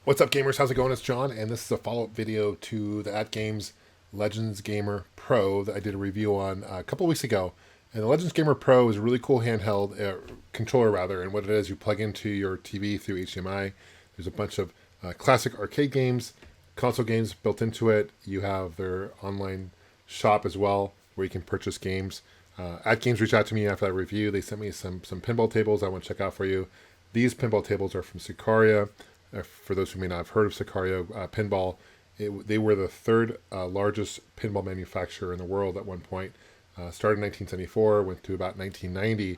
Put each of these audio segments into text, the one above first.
What's up, gamers? How's it going? It's John, and this is a follow-up video to the Atgames Legends Gamer Pro that I did a review on a couple weeks ago. And the Legends Gamer Pro is a really cool handheld controller, rather. And what it is, you plug into your TV through HDMI. There's a bunch of classic arcade games, console games built into it. You have their online shop as well, where you can purchase games. Atgames reached out to me after that review. They sent me some pinball tables I want to check out for you. These pinball tables are from Zaccaria. For those who may not have heard of Zaccaria Pinball, they were the third largest pinball manufacturer in the world at one point. Started in 1974, went to about 1990.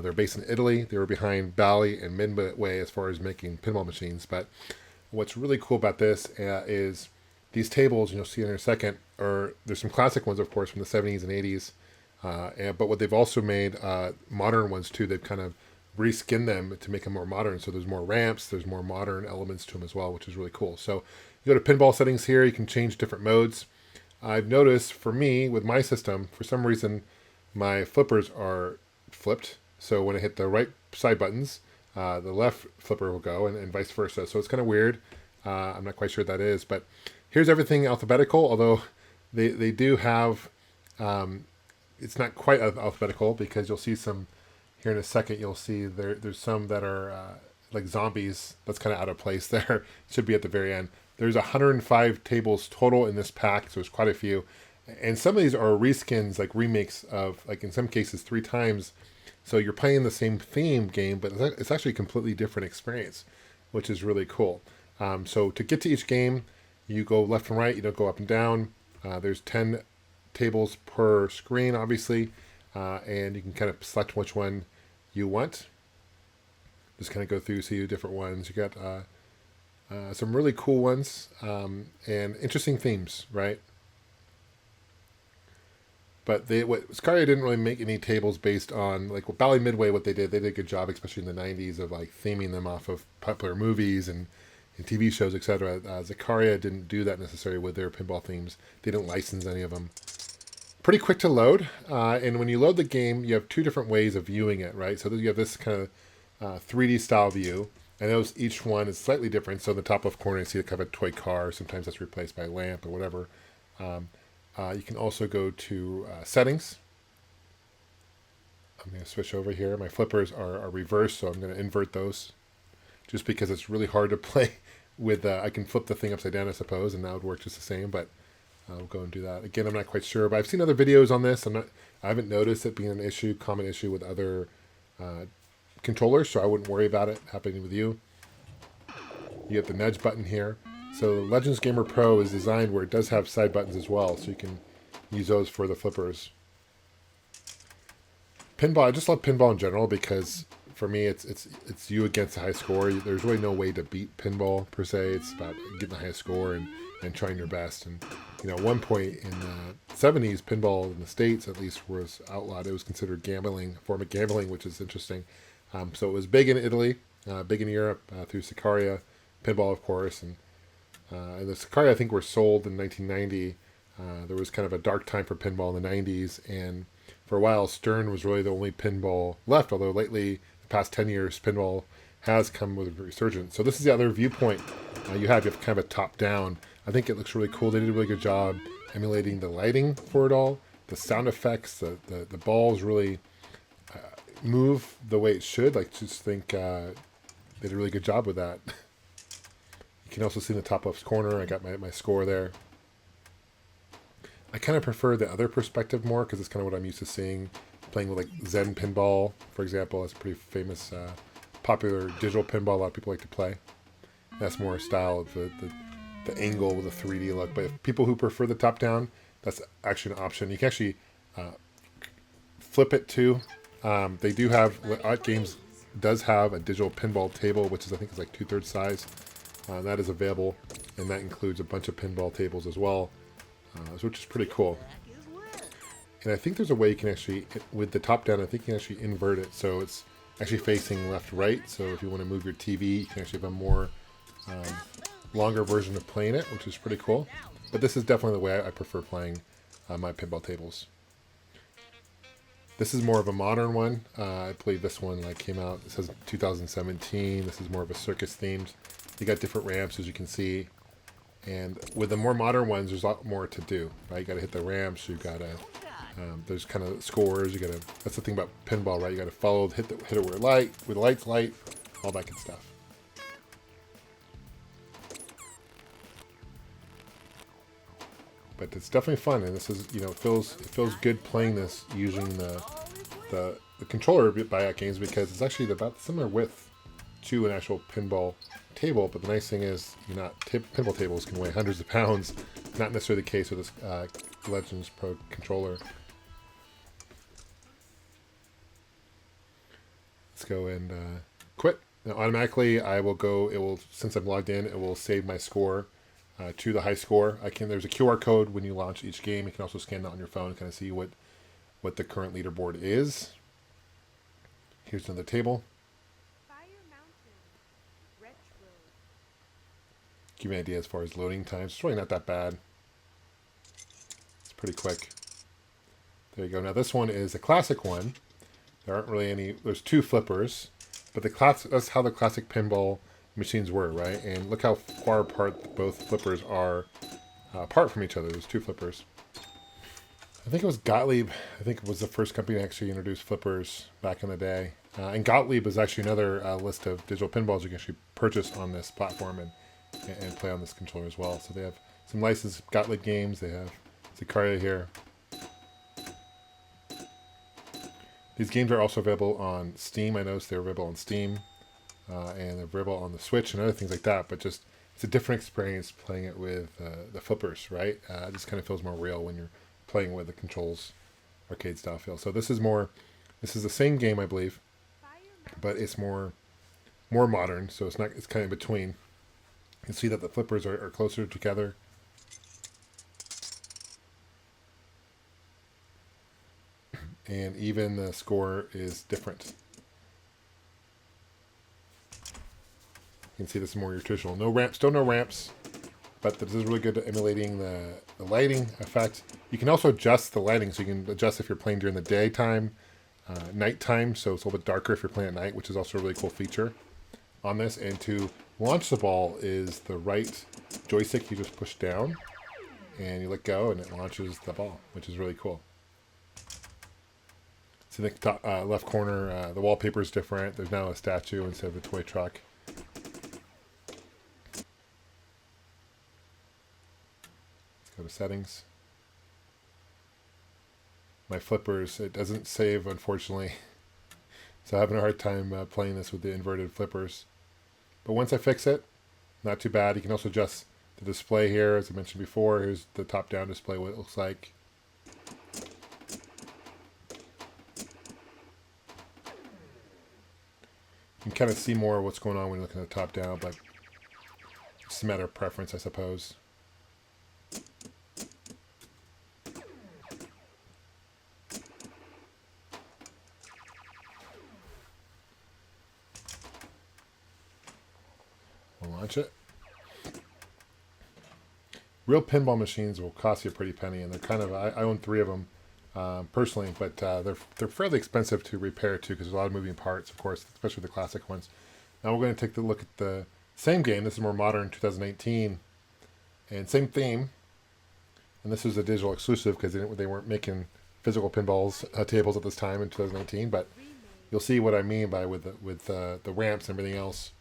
They're based in Italy. They were behind Bally and Midway as far as making pinball machines. But what's really cool about this is these tables, you'll see in a second, there's some classic ones, of course, from the 70s and 80s. But what they've also made modern ones too. They've kind of reskin them to make them more modern. So there's more ramps, there's more modern elements to them as well, which is really cool. So you go to Pinball Settings here, you can change different modes. I've noticed for me, with my system, for some reason, my flippers are flipped. So when I hit the right side buttons, the left flipper will go and vice versa. So it's kind of weird. I'm not quite sure what that is, but here's everything alphabetical, although they do have, it's not quite alphabetical because you'll see some. Here in a second, you'll see there's some that are like zombies. That's kind of out of place there. Should be at the very end. There's 105 tables total in this pack, so there's quite a few. And some of these are reskins, like remakes of, like in some cases, 3 times. So you're playing the same theme game, but it's actually a completely different experience, which is really cool. So to get to each game, you go left and right. You don't go up and down. There's 10 tables per screen, obviously. And you can kind of select which one you want. Just kind of go through, see the different ones. You got some really cool ones and interesting themes, right? But Zaccaria didn't really make any tables based on, like, well, Bally Midway, what they did a good job, especially in the 90s, of like theming them off of popular movies and TV shows, etc. Zaccaria didn't do that necessarily with their pinball themes. They didn't license any of them. Pretty quick to load, and when you load the game, you have 2 different ways of viewing it, right? So you have this kind of 3D style view, and each one is slightly different. So in the top left corner, you see a kind of a toy car. Sometimes that's replaced by a lamp or whatever. You can also go to settings. I'm going to switch over here. My flippers are reversed, so I'm going to invert those, just because it's really hard to play with. I can flip the thing upside down, I suppose, and that would work just the same, but I'll go and do that. Again, I'm not quite sure, but I've seen other videos on this. I haven't noticed it being an common issue with other controllers, so I wouldn't worry about it happening with you. You have the nudge button here. So the Legends Gamer Pro is designed where it does have side buttons as well, so you can use those for the flippers. Pinball, I just love pinball in general because for me it's you against the high score. There's really no way to beat pinball per se. It's about getting the highest score and trying your best. And at one point in the 70s, pinball in the States at least was outlawed. It was considered gambling, a form of gambling, which is interesting. So it was big in Italy, big in Europe through Zaccaria pinball, of course. And the Zaccaria, I think, were sold in 1990. There was kind of a dark time for pinball in the 90s, and for a while, Stern was really the only pinball left. Although lately, the past 10 years, pinball has come with a resurgence. So this is the other viewpoint you have kind of a top down. I think it looks really cool. They did a really good job emulating the lighting for it all. The sound effects, the balls really move the way it should. Like, just think they did a really good job with that. You can also see in the top left corner, I got my score there. I kind of prefer the other perspective more because it's kind of what I'm used to seeing. Playing with like Zen Pinball, for example. It's a pretty famous, popular digital pinball a lot of people like to play. That's more a style of the angle with a 3D look. But if people who prefer the top down, that's actually an option. You can actually flip it too. They do have, Atgames does have a digital pinball table, which is, I think, is like 2/3 size. That is available, and that includes a bunch of pinball tables as well, which is pretty cool. And I think there's a way you can actually, with the top down, I think you can actually invert it so it's actually facing left-right. So if you want to move your TV, you can actually have a more longer version of playing it, which is pretty cool. But this is definitely the way I prefer playing my pinball tables. This is more of a modern one. I believe this one came out, it says 2017. This is more of a circus themed. You got different ramps, as you can see. And with the more modern ones, there's a lot more to do, right? You got to hit the ramps. You got to there's kind of scores. You got to. That's the thing about pinball, right? You got to follow, hit it where the light's light, all that good stuff. But it's definitely fun, and this is, you know, it feels good playing this using the controller by Atgames, because it's actually about similar width to an actual pinball table. But the nice thing is, pinball tables can weigh hundreds of pounds. Not necessarily the case with this Legends Pro controller. Let's go and quit. Now automatically I will go. It will, since I'm logged in, it will save my score to the high score. There's a QR code when you launch each game. You can also scan that on your phone and kind of see what the current leaderboard is. Here's another table. Give you an idea as far as loading times. It's really not that bad. It's pretty quick. There you go. Now this one is a classic one. There aren't really any. There's two flippers, but that's how the classic pinball machines were, right? And look how far apart both flippers are apart from each other. There's two flippers. I think it was Gottlieb. I think it was the first company to actually introduce flippers back in the day. And Gottlieb is actually another list of digital pinballs you can actually purchase on this platform and play on this controller as well. So they have some licensed Gottlieb games. They have Zaccaria here. These games are also available on Steam. I noticed they're available on Steam. And they're available on the Switch and other things like that. But just, it's a different experience playing it with the flippers, right? It just kind of feels more real when you're playing with the controls, arcade style feel. So this is the same game, I believe, but it's more modern. So it's kind of in between. You can see that the flippers are closer together. And even the score is different. You can see this is more your traditional. No ramps, still no ramps, but this is really good at emulating the lighting effect. You can also adjust the lighting, so you can adjust if you're playing during the daytime, nighttime, so it's a little bit darker if you're playing at night, which is also a really cool feature on this. And to launch the ball is the right joystick. You just push down and you let go and it launches the ball, which is really cool. So in the top, left corner, the wallpaper is different. There's now a statue instead of a toy truck. Let's go to settings. My flippers, it doesn't save, unfortunately. So I'm having a hard time playing this with the inverted flippers. But once I fix it, not too bad. You can also adjust the display here, as I mentioned before. Here's the top-down display, what it looks like. You can kind of see more of what's going on when you're looking at the top-down, but it's a matter of preference, I suppose. We'll launch it. Real pinball machines will cost you a pretty penny, and they're kind of, I own 3 of them personally, but they're fairly expensive to repair too, because there's a lot of moving parts, of course, especially the classic ones. Now we're going to take a look at the same game. This is more modern, 2018, and same theme. And this was a digital exclusive because they weren't making physical pinballs tables at this time in 2018. But you'll see what I mean by with the ramps and everything else.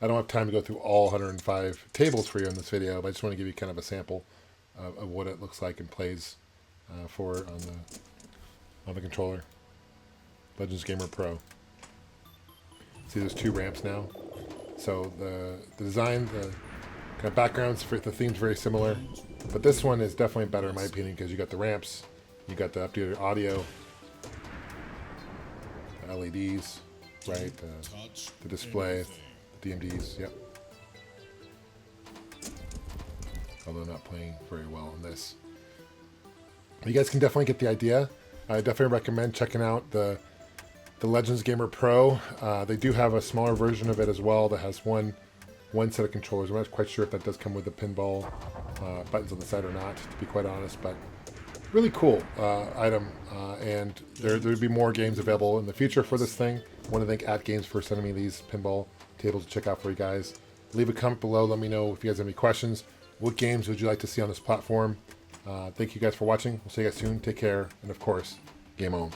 I don't have time to go through all 105 tables for you in this video, but I just want to give you kind of a sample of what it looks like and plays for on the controller. Legends Gamer Pro. See, there's 2 ramps now. So the design, the kind of backgrounds for the theme's very similar, but this one is definitely better in my opinion because you got the ramps, you got the updated audio, the LEDs, right? The display, the DMDs. Yep. Although not playing very well on this. You guys can definitely get the idea. I definitely recommend checking out the Legends Gamer Pro. They do have a smaller version of it as well that has one set of controllers. I'm not quite sure if that does come with the pinball buttons on the side or not, to be quite honest, but really cool item. And there'll be more games available in the future for this thing. I want to thank Atgames for sending me these pinball tables to check out for you guys. Leave a comment below. Let me know if you guys have any questions. What games would you like to see on this platform? Thank you guys for watching. We'll see you guys soon. Take care. And of course, game on.